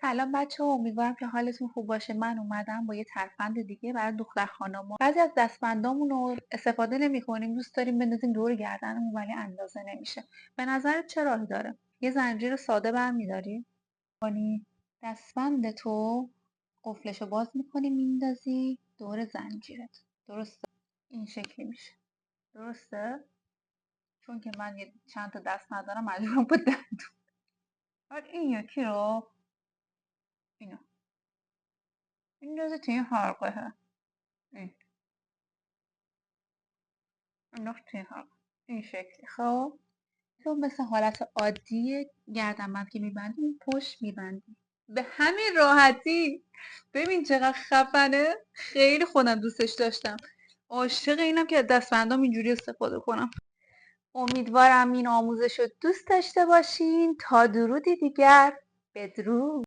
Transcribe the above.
سلام بچه‌ها، امیدوارم که حالتون خوب باشه. من اومدم با یه ترفند دیگه برای دختر خانوما. بعضی از دستبندامون رو استفاده نمی‌کنیم، دوست داریم بندازیم دور گردنمون ولی اندازه نمیشه. به نظرت چه راهی داره؟ یه زنجیر ساده برمی‌داری، کنی دستبند تو قفلشو باز می‌کنی میندازی دور زنجیرت. درسته؟ این شکلی میشه. درسته؟ چون که من یه چند تا دست ندارم مجبورم با دندون. بعد این یکی رو اینو میندازی توی این حلقه. این انداخت توی حلقه. این شکلی. خب تو مثل حالت عادی گردنبند که میبندی پشت میبندی به همین راحتی. ببین چقدر خفنه، خیلی خودم دوستش داشتم. عاشق اینم که دستبندام اینجوری استفاده کنم. امیدوارم این آموزش رو دوست داشته باشین. تا درودی دیگر، بدرود.